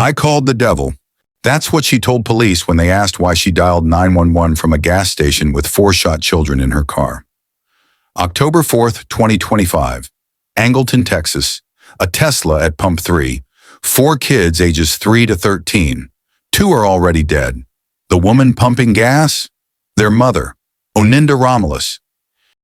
I called the devil. That's what she told police when they asked why she dialed 911 from a gas station with 4 shot children in her car. October 4th, 2025. Angleton, Texas. A Tesla at Pump 3. 4 kids ages 3 to 13. 2 are already dead. The woman pumping gas? Their mother, Oninda Romelus.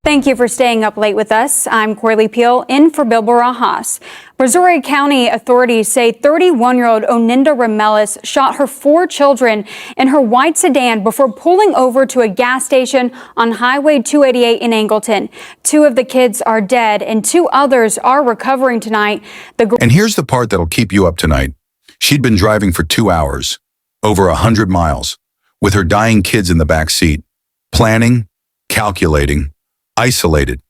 Thank you for staying up late with us. I'm Corley Peel, in for Bill Barajas. Brazoria County authorities say 31-year-old Oninda Romelus shot her 4 children in her white sedan before pulling over to a gas station on Highway 288 in Angleton. 2 of the kids are dead and 2 others are recovering tonight. And here's the part that'll keep you up tonight. She'd been driving for 2 hours, over 100 miles, with her dying kids in the back seat, planning, calculating, isolated.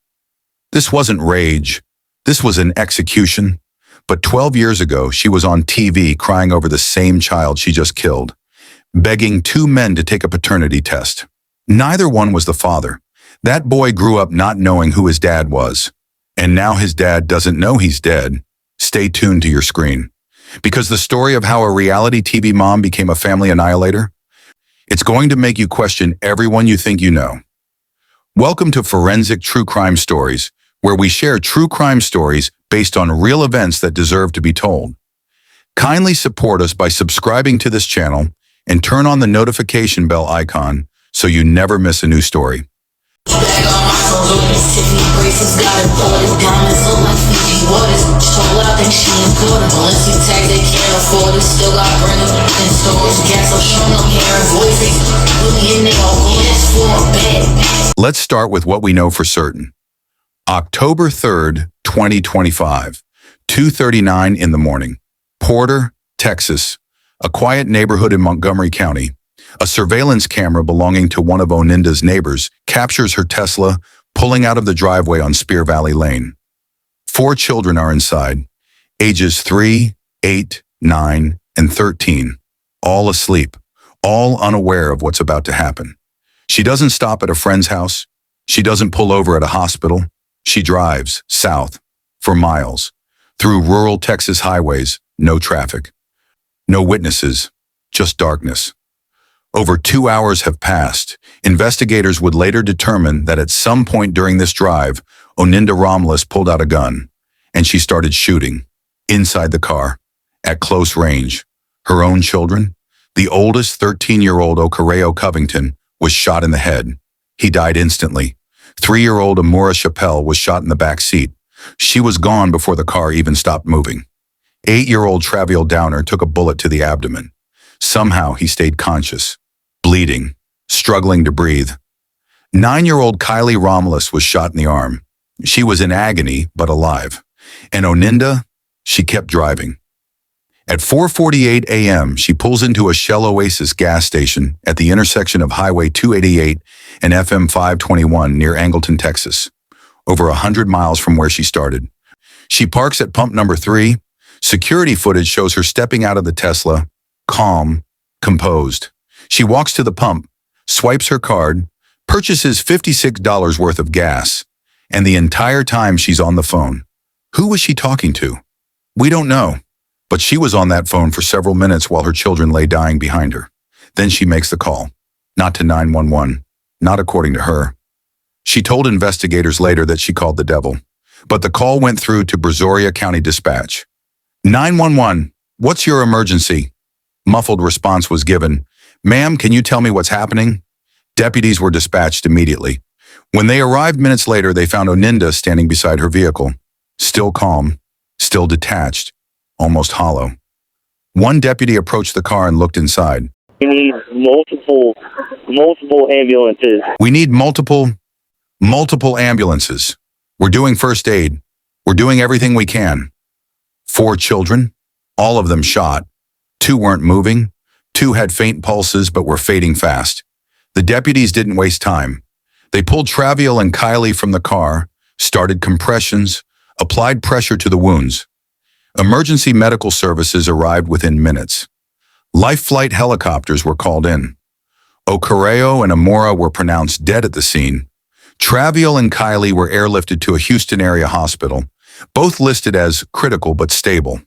This wasn't rage. This was an execution. But 12 years ago, she was on TV crying over the same child she just killed, begging 2 men to take a paternity test. Neither one was the father. That boy grew up not knowing who his dad was. And now his dad doesn't know he's dead. Stay tuned to your screen. Because the story of how a reality TV mom became a family annihilator, it's going to make you question everyone you think you know. Welcome to Forensic True Crime Stories, where we share true crime stories based on real events that deserve to be told. Kindly support us by subscribing to this channel and turn on the notification bell icon so you never miss a new story. Let's start with what we know for certain. October 3rd, 2025, 2:39 in the morning. Porter, Texas, a quiet neighborhood in Montgomery County. A surveillance camera belonging to one of Oninda's neighbors captures her Tesla pulling out of the driveway on Spear Valley Lane. 4 children are inside, ages 3, 8, 9, and 13, all asleep, all unaware of what's about to happen. She doesn't stop at a friend's house. She doesn't pull over at a hospital. She drives south for miles, through rural Texas highways, no traffic. No witnesses, just darkness. Over 2 hours have passed. Investigators would later determine that at some point during this drive, Oninda Romelus pulled out a gun, and she started shooting, inside the car, at close range. Her own children? The oldest 13-year-old Okareo Covington was shot in the head. He died instantly. 3-year-old Amora Chappelle was shot in the back seat. She was gone before the car even stopped moving. 8-year-old Traviel Downer took a bullet to the abdomen. Somehow he stayed conscious, bleeding, struggling to breathe. 9-year-old Kylie Romelus was shot in the arm. She was in agony, but alive. And Oninda, she kept driving. At 4:48 a.m., she pulls into a Shell Oasis gas station at the intersection of Highway 288 and FM 521 near Angleton, Texas, over 100 miles from where she started. She parks at pump number 3. Security footage shows her stepping out of the Tesla, calm, composed. She walks to the pump, swipes her card, purchases $56 worth of gas, and the entire time she's on the phone. Who was she talking to? We don't know, but she was on that phone for several minutes while her children lay dying behind her. Then she makes the call, not to 911, not according to her. She told investigators later that she called the devil, but the call went through to Brazoria County Dispatch. 911, what's your emergency? Muffled response was given. Ma'am, can you tell me what's happening? Deputies were dispatched immediately. When they arrived minutes later, they found Oninda standing beside her vehicle, still calm, still detached, almost hollow. One deputy approached the car and looked inside. We need multiple ambulances. We need multiple ambulances. We're doing first aid. We're doing everything we can. 4 children, all of them shot. 2 weren't moving. 2 had faint pulses but were fading fast. The deputies didn't waste time. They pulled Traviel and Kylie from the car, started compressions, applied pressure to the wounds. Emergency medical services arrived within minutes. Life flight helicopters were called in. Okareo and Amora were pronounced dead at the scene. Traviel and Kylie were airlifted to a Houston area hospital, both listed as critical but stable.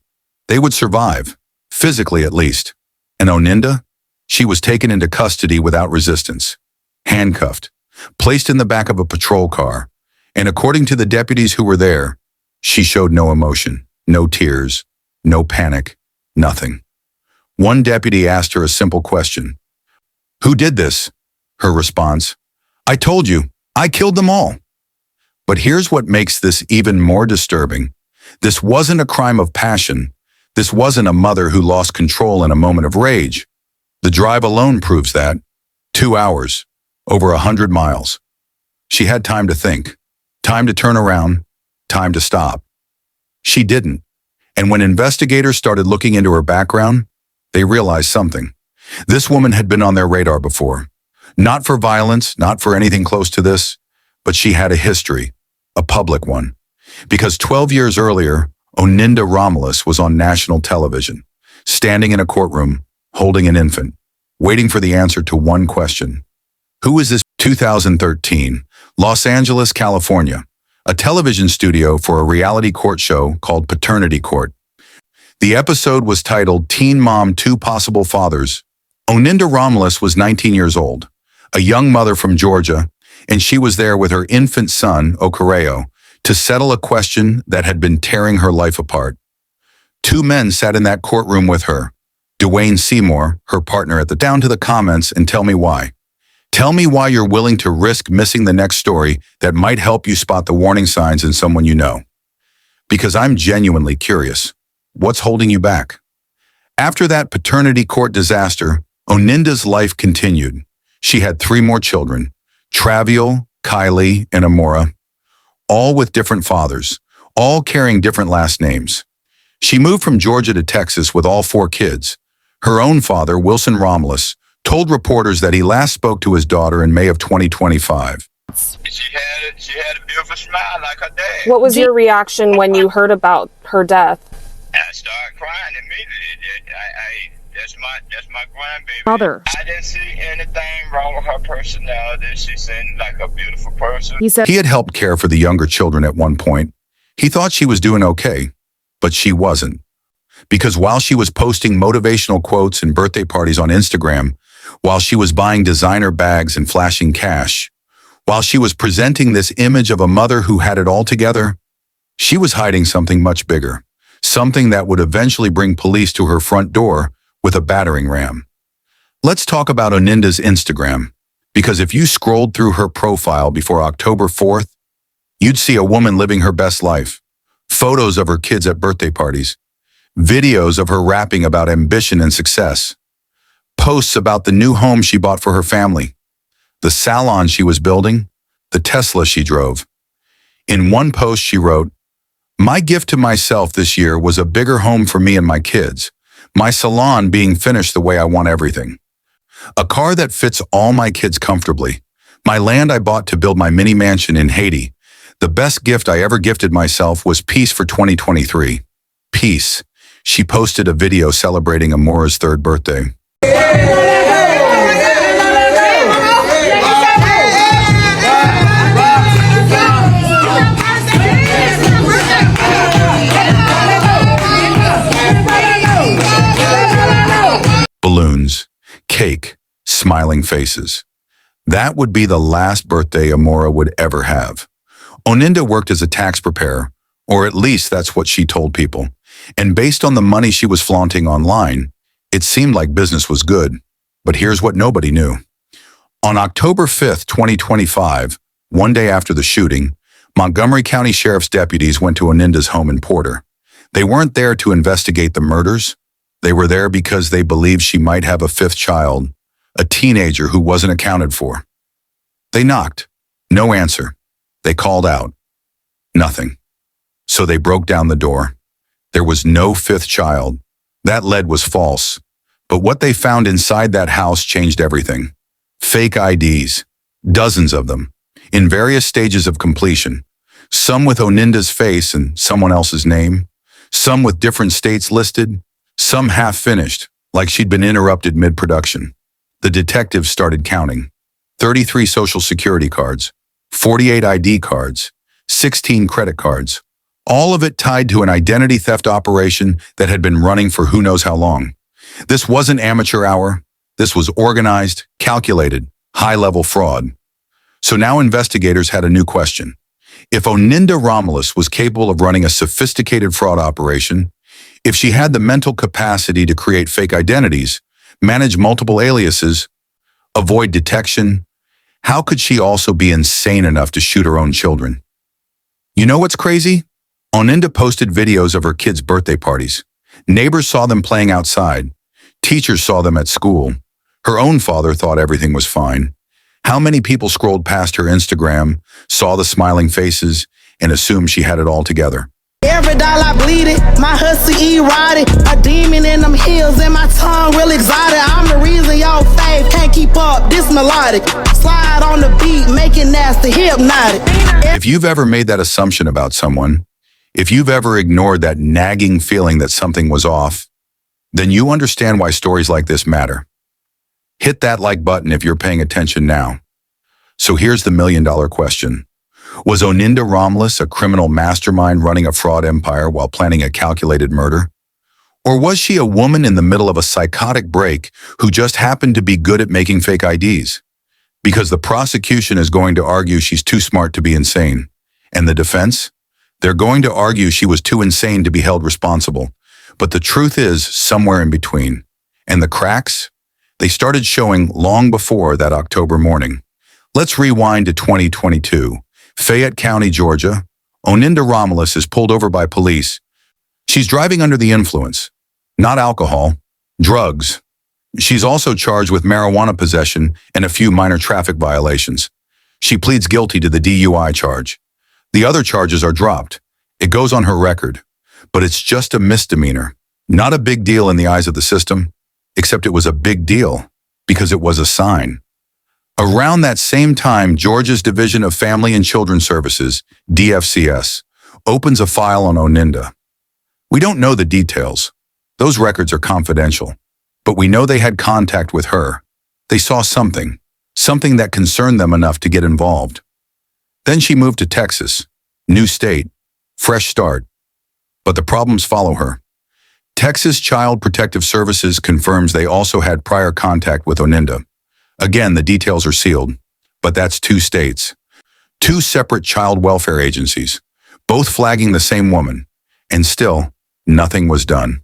They would survive. physically at least. And Oninda? She was taken into custody without resistance, handcuffed, placed in the back of a patrol car, and according to the deputies who were there, she showed no emotion, no tears, no panic, nothing. One deputy asked her a simple question. "Who did this?" Her response, "I told you, I killed them all." But here's what makes this even more disturbing. This wasn't a crime of passion. This wasn't a mother who lost control in a moment of rage. The drive alone proves that. 2 hours, over 100 miles. She had time to think, time to turn around, time to stop. She didn't. And when investigators started looking into her background, they realized something. This woman had been on their radar before. Not for violence, not for anything close to this, but she had a history, a public one. Because 12 years earlier, Oninda Romelus was on national television, standing in a courtroom, holding an infant, waiting for the answer to one question. Who is this? 2013, Los Angeles, California, a television studio for a reality court show called Paternity Court. The episode was titled Teen Mom, Two Possible Fathers. Oninda Romelus was 19 years old, a young mother from Georgia, and she was there with her infant son, Okareo, to settle a question that had been tearing her life apart. Two men sat in that courtroom with her. Dwayne Seymour, her partner at the down to the comments and tell me why. Tell me why you're willing to risk missing the next story that might help you spot the warning signs in someone you know. Because I'm genuinely curious. What's holding you back? After that paternity court disaster, Oninda's life continued. She had 3 more children, Traviel, Kylie, and Amora, all with different fathers, all carrying different last names. She moved from Georgia to Texas with all 4 kids. Her own father, Wilson Romelus, told reporters that he last spoke to his daughter in May of 2025. She had a beautiful smile like her dad. What was your reaction when you heard about her death? I started crying immediately. That's my grandbaby. Mother. I didn't see anything wrong with her personality. She seemed like a beautiful person. He said He had helped care for the younger children at one point. He thought she was doing okay, but she wasn't. Because while she was posting motivational quotes and birthday parties on Instagram, while she was buying designer bags and flashing cash, while she was presenting this image of a mother who had it all together, she was hiding something much bigger, something that would eventually bring police to her front door with a battering ram. Let's talk about Oninda's Instagram, because if you scrolled through her profile before October 4th, you'd see a woman living her best life, photos of her kids at birthday parties, videos of her rapping about ambition and success, posts about the new home she bought for her family, the salon she was building, the Tesla she drove. In one post she wrote, "My gift to myself this year was a bigger home for me and my kids, my salon being finished the way I want everything, a car that fits all my kids comfortably, my land I bought to build my mini mansion in Haiti. The best gift I ever gifted myself was peace for 2023. Peace." She posted a video celebrating Amora's 3rd birthday. Balloons, cake, smiling faces. That would be the last birthday Amora would ever have. Oninda worked as a tax preparer, or at least that's what she told people. And based on the money she was flaunting online, it seemed like business was good. But here's what nobody knew. On October 5th, 2025, one day after the shooting, Montgomery County Sheriff's deputies went to Oninda's home in Porter. They weren't there to investigate the murders. They were there because they believed she might have a 5th child, a teenager who wasn't accounted for. They knocked. No answer. They called out. Nothing. So they broke down the door. There was no 5th child. That lead was false. But what they found inside that house changed everything. Fake IDs, dozens of them, in various stages of completion. Some with Oninda's face and someone else's name. Some with different states listed. Some half finished, like she'd been interrupted mid-production. The detectives started counting. 33 social security cards, 48 ID cards, 16 credit cards, All of it tied to an identity theft operation that had been running for who knows how long. This wasn't amateur hour. This was organized, calculated, high-level fraud. So now investigators had a new question. If Oninda Romelus was capable of running a sophisticated fraud operation, if she had the mental capacity to create fake identities, manage multiple aliases, avoid detection, how could she also be insane enough to shoot her own children? You know what's crazy? Oninda posted videos of her kids' birthday parties. Neighbors saw them playing outside. Teachers saw them at school. Her own father thought everything was fine. How many people scrolled past her Instagram, saw the smiling faces, and assumed she had it all together? Every dollar I bleed it, my hussy erotic, a demon in them heels and my tongue real exotic. I'm the reason your faith can't keep up this melodic. Slide on the beat, make it nasty, hypnotic. If you've ever made that assumption about someone, if you've ever ignored that nagging feeling that something was off, then you understand why stories like this matter. Hit that like button if you're paying attention now. So here's the million-dollar question. Was Oninda Romelus a criminal mastermind running a fraud empire while planning a calculated murder? Or was she a woman in the middle of a psychotic break who just happened to be good at making fake IDs? Because the prosecution is going to argue she's too smart to be insane. And the defense? They're going to argue she was too insane to be held responsible. But the truth is somewhere in between. And the cracks? They started showing long before that October morning. Let's rewind to 2022. Fayette County, Georgia. Oninda Romelus is pulled over by police. She's driving under the influence. Not alcohol, drugs. She's also charged with marijuana possession and a few minor traffic violations. She pleads guilty to the DUI charge. The other charges are dropped. It goes on her record. But it's just a misdemeanor. Not a big deal in the eyes of the system, except it was a big deal because it was a sign. Around that same time, Georgia's Division of Family and Children Services, DFCS, opens a file on Oninda. We don't know the details. Those records are confidential. But we know they had contact with her. They saw something that concerned them enough to get involved. Then she moved to Texas, new state, fresh start. But the problems follow her. Texas Child Protective Services confirms they also had prior contact with Oninda. Again, the details are sealed, but that's two states. Two separate child welfare agencies, both flagging the same woman, and still, nothing was done.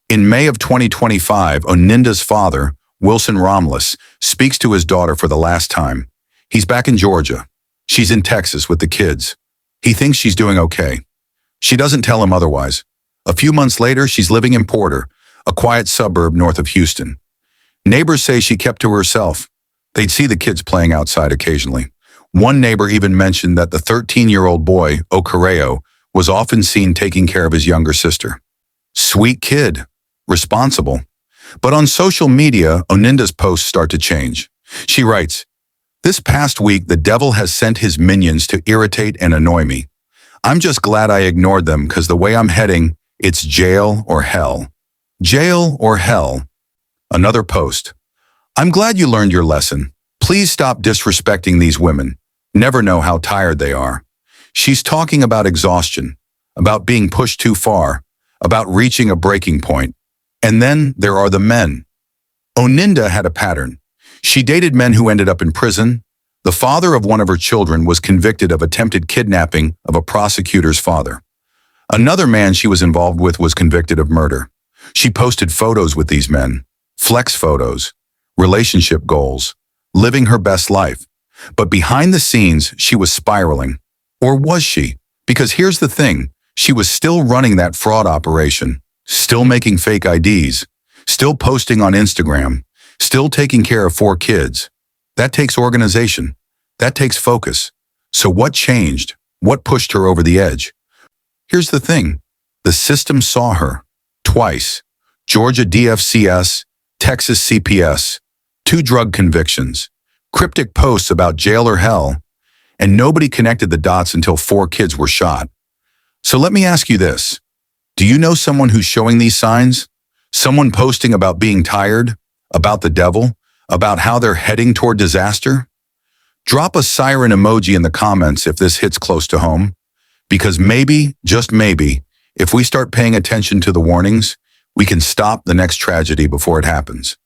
In May of 2025, Oninda's father, Wilson Romelus, speaks to his daughter for the last time. He's back in Georgia. She's in Texas with the kids. He thinks she's doing okay. She doesn't tell him otherwise. A few months later, she's living in Porter, a quiet suburb north of Houston. Neighbors say she kept to herself. They'd see the kids playing outside occasionally. One neighbor even mentioned that the 13-year-old boy, Ocareo, was often seen taking care of his younger sister. Sweet kid. Responsible. But on social media, Oninda's posts start to change. She writes, "This past week, the devil has sent his minions to irritate and annoy me. I'm just glad I ignored them because the way I'm heading, it's jail or hell. Jail or hell." Another post. "I'm glad you learned your lesson. Please stop disrespecting these women. Never know how tired they are." She's talking about exhaustion, about being pushed too far, about reaching a breaking point. And then there are the men. Oninda had a pattern. She dated men who ended up in prison. The father of one of her children was convicted of attempted kidnapping of a prosecutor's father. Another man she was involved with was convicted of murder. She posted photos with these men, flex photos, relationship goals, living her best life. But behind the scenes, she was spiraling. Or was she? Because here's the thing, she was still running that fraud operation, still making fake IDs, still posting on Instagram, still taking care of 4 kids. That takes organization. That takes focus. So what changed? What pushed her over the edge? Here's the thing. The system saw her. Twice. Georgia DFCS, Texas CPS, 2 drug convictions, cryptic posts about jail or hell, and nobody connected the dots until 4 kids were shot. So let me ask you this. Do you know someone who's showing these signs? Someone posting about being tired, about the devil, about how they're heading toward disaster? Drop a siren emoji in the comments if this hits close to home. Because maybe, just maybe, if we start paying attention to the warnings, we can stop the next tragedy before it happens.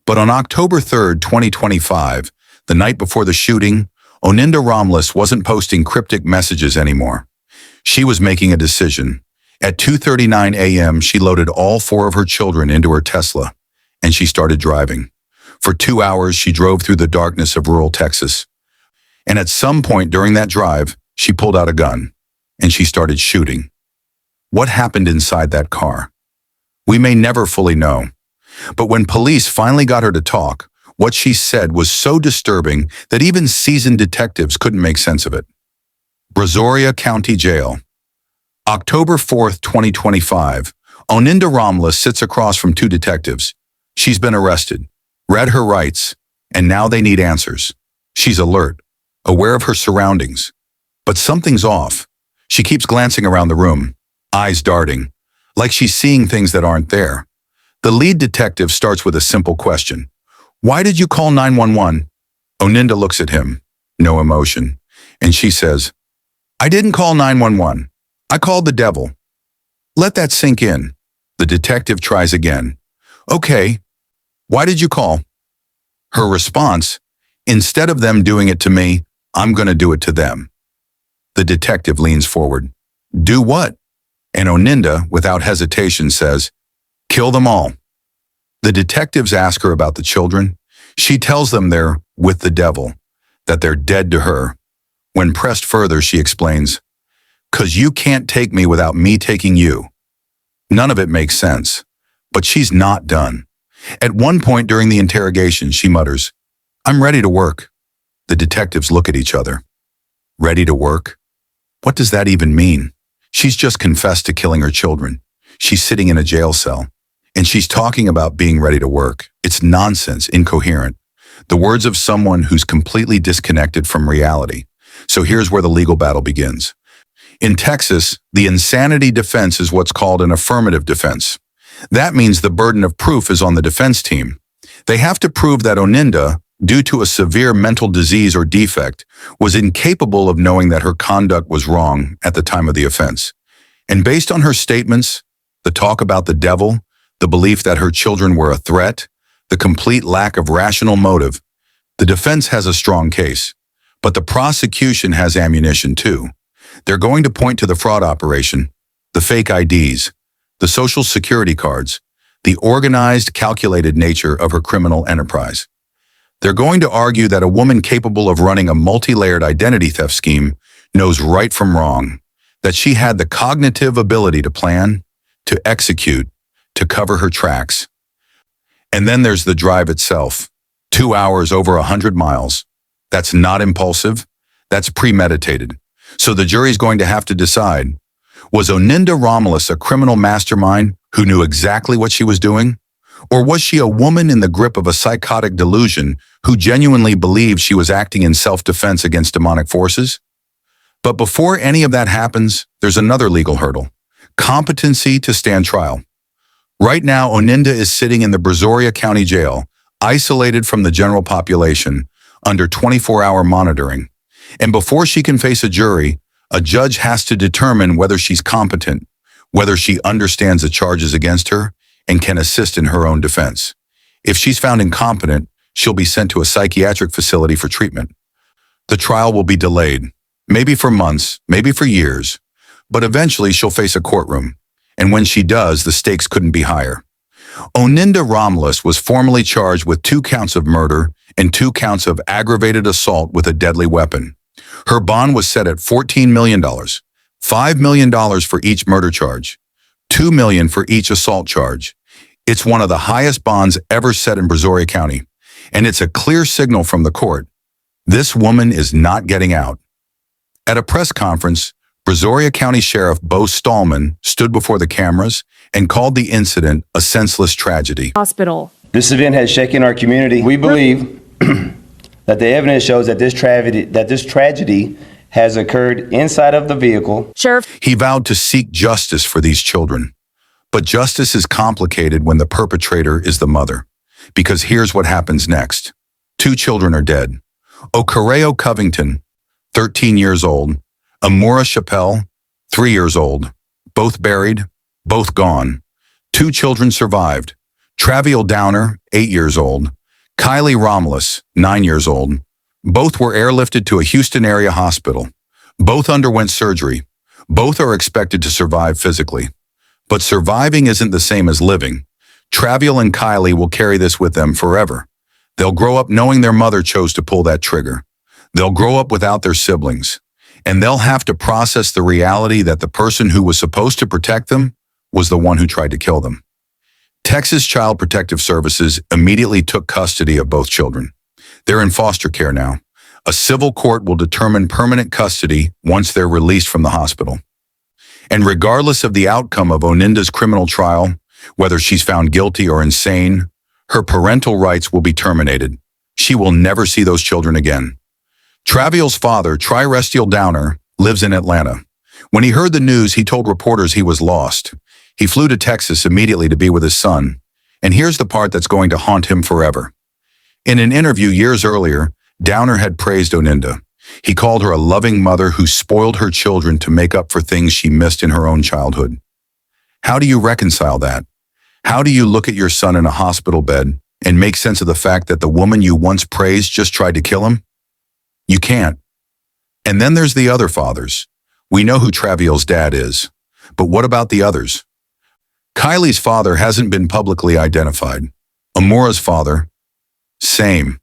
But on October 3rd, 2025, the night before the shooting, Oninda Romelus wasn't posting cryptic messages anymore. She was making a decision. At 2:39 a.m., she loaded all 4 of her children into her Tesla, and she started driving. For 2 hours, she drove through the darkness of rural Texas. And at some point during that drive, she pulled out a gun, and she started shooting. What happened inside that car? We may never fully know. But when police finally got her to talk, what she said was so disturbing that even seasoned detectives couldn't make sense of it. Brazoria County Jail. October 4th, 2025, Oninda Romelus sits across from 2 detectives. She's been arrested, read her rights, and now they need answers. She's alert, aware of her surroundings. But something's off. She keeps glancing around the room, eyes darting, like she's seeing things that aren't there. The lead detective starts with a simple question. Why did you call 911? Oninda looks at him, no emotion, and she says, I didn't call 911. I called the devil. Let that sink in. The detective tries again. Okay, why did you call? Her response, instead of them doing it to me, I'm going to do it to them. The detective leans forward. Do what? And Oninda, without hesitation, says, kill them all. The detectives ask her about the children. She tells them they're with the devil, that they're dead to her. When pressed further, she explains, 'Cause you can't take me without me taking you. None of it makes sense, but she's not done. At one point during the interrogation, she mutters, I'm ready to work. The detectives look at each other. Ready to work? What does that even mean? She's just confessed to killing her children. She's sitting in a jail cell, and she's talking about being ready to work. It's nonsense, incoherent. The words of someone who's completely disconnected from reality. So here's where the legal battle begins. In Texas, the insanity defense is what's called an affirmative defense. That means the burden of proof is on the defense team. They have to prove that Oninda, due to a severe mental disease or defect, was incapable of knowing that her conduct was wrong at the time of the offense. And based on her statements, the talk about the devil, the belief that her children were a threat, the complete lack of rational motive, the defense has a strong case. But the prosecution has ammunition too. They're going to point to the fraud operation, the fake IDs, the social security cards, the organized, calculated nature of her criminal enterprise. They're going to argue that a woman capable of running a multi-layered identity theft scheme knows right from wrong, that she had the cognitive ability to plan, to execute, to cover her tracks. And then there's the drive itself. 2 hours, over 100 miles. That's not impulsive. That's premeditated. So the jury's going to have to decide, was Oninda Romelus a criminal mastermind who knew exactly what she was doing? Or was she a woman in the grip of a psychotic delusion who genuinely believed she was acting in self-defense against demonic forces? But before any of that happens, there's another legal hurdle: competency to stand trial. Right now, Oninda is sitting in the Brazoria County Jail, isolated from the general population, under 24-hour monitoring. And before she can face a jury, a judge has to determine whether she's competent, whether she understands the charges against her, and can assist in her own defense. If she's found incompetent, she'll be sent to a psychiatric facility for treatment. The trial will be delayed, maybe for months, maybe for years, but eventually she'll face a courtroom. And when she does, the stakes couldn't be higher. Oninda Romelus was formally charged with 2 counts of murder and 2 counts of aggravated assault with a deadly weapon. Her bond was set at $14 million, $5 million for each murder charge, $2 million for each assault charge. It's one of the highest bonds ever set in Brazoria County, and it's a clear signal from the court. This woman is not getting out. At a press conference, Brazoria County Sheriff Bo Stallman stood before the cameras and called the incident a senseless tragedy. Hospital. This event has shaken our community. We believe that the evidence shows that this tragedy has occurred inside of the vehicle. Sheriff. He vowed to seek justice for these children. But justice is complicated when the perpetrator is the mother. Because here's what happens next. 2 children are dead. Okareo Covington, 13 years old, Amora Chappelle, 3 years old. Both buried, both gone. 2 children survived. Traviel Downer, 8 years old. Kylie Romelus, 9 years old. Both were airlifted to a Houston area hospital. Both underwent surgery. Both are expected to survive physically. But surviving isn't the same as living. Traviel and Kylie will carry this with them forever. They'll grow up knowing their mother chose to pull that trigger. They'll grow up without their siblings. And they'll have to process the reality that the person who was supposed to protect them was the one who tried to kill them. Texas Child Protective Services immediately took custody of both children. They're in foster care now. A civil court will determine permanent custody once they're released from the hospital. And regardless of the outcome of Oninda's criminal trial, whether she's found guilty or insane, her parental rights will be terminated. She will never see those children again. Traviel's father, Trirestial Downer, lives in Atlanta. When he heard the news, he told reporters he was lost. He flew to Texas immediately to be with his son. And here's the part that's going to haunt him forever. In an interview years earlier, Downer had praised Oninda. He called her a loving mother who spoiled her children to make up for things she missed in her own childhood. How do you reconcile that? How do you look at your son in a hospital bed and make sense of the fact that the woman you once praised just tried to kill him? You can't. And then there's the other fathers. We know who Traviel's dad is. But what about the others? Kylie's father hasn't been publicly identified. Amora's father, same.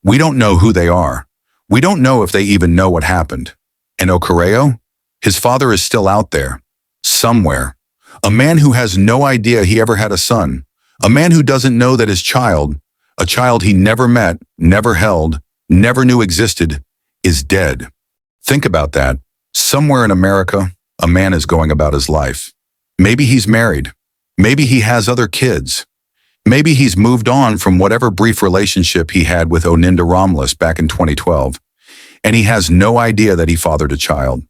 We don't know who they are. We don't know if they even know what happened. And Okareo? His father is still out there. Somewhere. A man who has no idea he ever had a son. A man who doesn't know that his child, a child he never met, never held, never knew existed, is dead. Think about that. Somewhere in America, a man is going about his life. Maybe he's married. Maybe he has other kids. Maybe he's moved on from whatever brief relationship he had with Oninda Romelus back in 2012. And he has no idea that he fathered a child,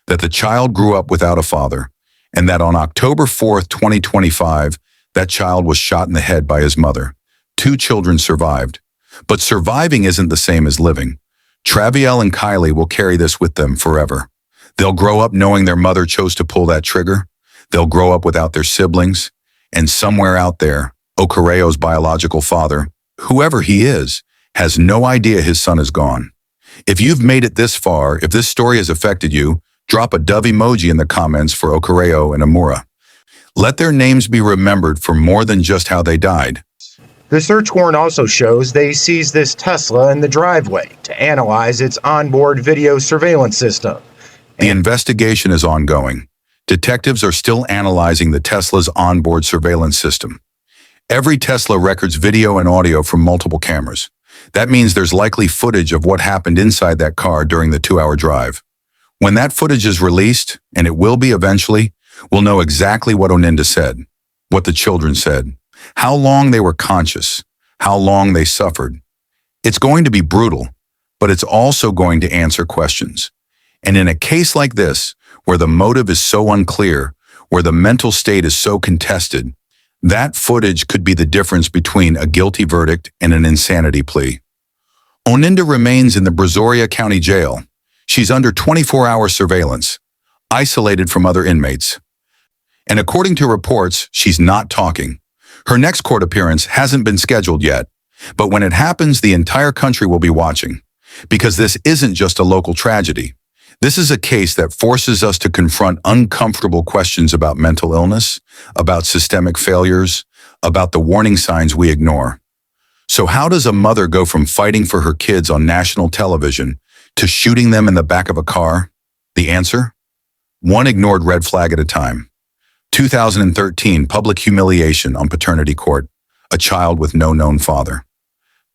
that the child grew up without a father, and that on October 4th, 2025, that child was shot in the head by his mother. 2 children survived. But surviving isn't the same as living. Traviel and Kylie will carry this with them forever. They'll grow up knowing their mother chose to pull that trigger. They'll grow up without their siblings. And somewhere out there, Okareo's biological father, whoever he is, has no idea his son is gone. If you've made it this far, if this story has affected you, drop a dove emoji in the comments for Okareo and Amora. Let their names be remembered for more than just how they died. The search warrant also shows they seized this Tesla in the driveway to analyze its onboard video surveillance system. The investigation is ongoing. Detectives are still analyzing the Tesla's onboard surveillance system. Every Tesla records video and audio from multiple cameras. That means there's likely footage of what happened inside that car during the 2-hour drive. When that footage is released, and it will be eventually, we'll know exactly what Oninda said, what the children said, how long they were conscious, how long they suffered. It's going to be brutal, but it's also going to answer questions. And in a case like this, where the motive is so unclear, where the mental state is so contested, that footage could be the difference between a guilty verdict and an insanity plea. Oninda remains in the Brazoria County Jail. She's under 24-hour surveillance, isolated from other inmates. And according to reports, she's not talking. Her next court appearance hasn't been scheduled yet, but when it happens, the entire country will be watching. Because this isn't just a local tragedy. This is a case that forces us to confront uncomfortable questions about mental illness, about systemic failures, about the warning signs we ignore. So how does a mother go from fighting for her kids on national television to shooting them in the back of a car? The answer? One ignored red flag at a time. 2013, public humiliation on Paternity Court, a child with no known father.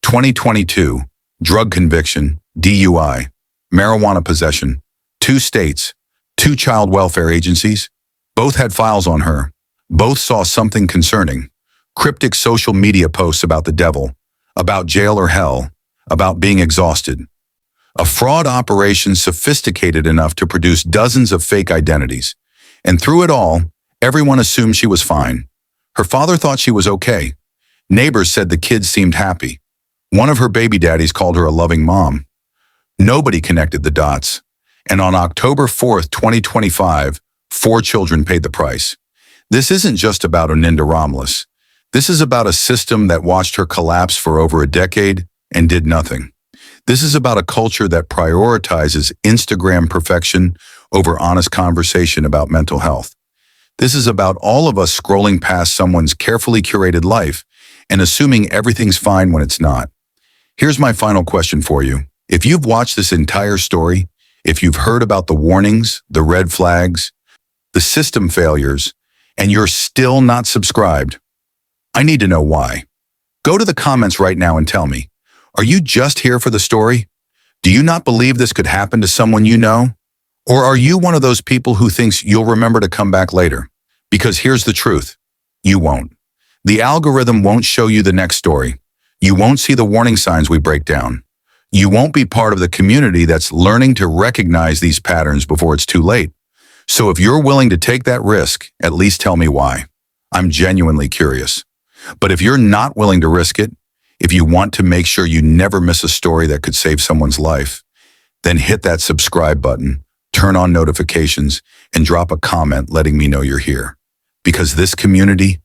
2022, drug conviction, DUI, marijuana possession, 2 states, 2 child welfare agencies. Both had files on her. Both saw something concerning. Cryptic social media posts about the devil, about jail or hell, about being exhausted. A fraud operation sophisticated enough to produce dozens of fake identities. And through it all, everyone assumed she was fine. Her father thought she was okay. Neighbors said the kids seemed happy. One of her baby daddies called her a loving mom. Nobody connected the dots. And on October 4th, 2025, 4 children paid the price. This isn't just about Oninda Romelus. This is about a system that watched her collapse for over a decade and did nothing. This is about a culture that prioritizes Instagram perfection over honest conversation about mental health. This is about all of us scrolling past someone's carefully curated life and assuming everything's fine when it's not. Here's my final question for you. If you've watched this entire story, if you've heard about the warnings, the red flags, the system failures, and you're still not subscribed, I need to know why. Go to the comments right now and tell me, are you just here for the story? Do you not believe this could happen to someone you know? Or are you one of those people who thinks you'll remember to come back later? Because here's the truth, you won't. The algorithm won't show you the next story. You won't see the warning signs we break down. You won't be part of the community that's learning to recognize these patterns before it's too late. So if you're willing to take that risk, at least tell me why. I'm genuinely curious. But if you're not willing to risk it, if you want to make sure you never miss a story that could save someone's life, then hit that subscribe button, turn on notifications, and drop a comment letting me know you're here. Because this community,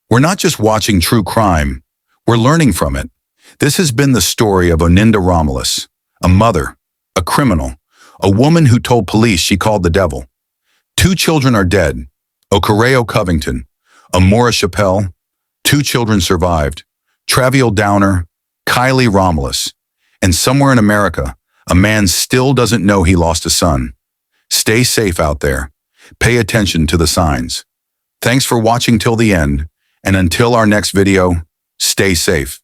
we're not just watching true crime, we're learning from it. This has been the story of Oninda Romelus, a mother, a criminal, a woman who told police she called the devil. 2 children are dead, Okareo Covington, Amora Chappelle, 2 children survived, Traviel Downer, Kylie Romelus, and somewhere in America, a man still doesn't know he lost a son. Stay safe out there. Pay attention to the signs. Thanks for watching till the end, and until our next video, stay safe.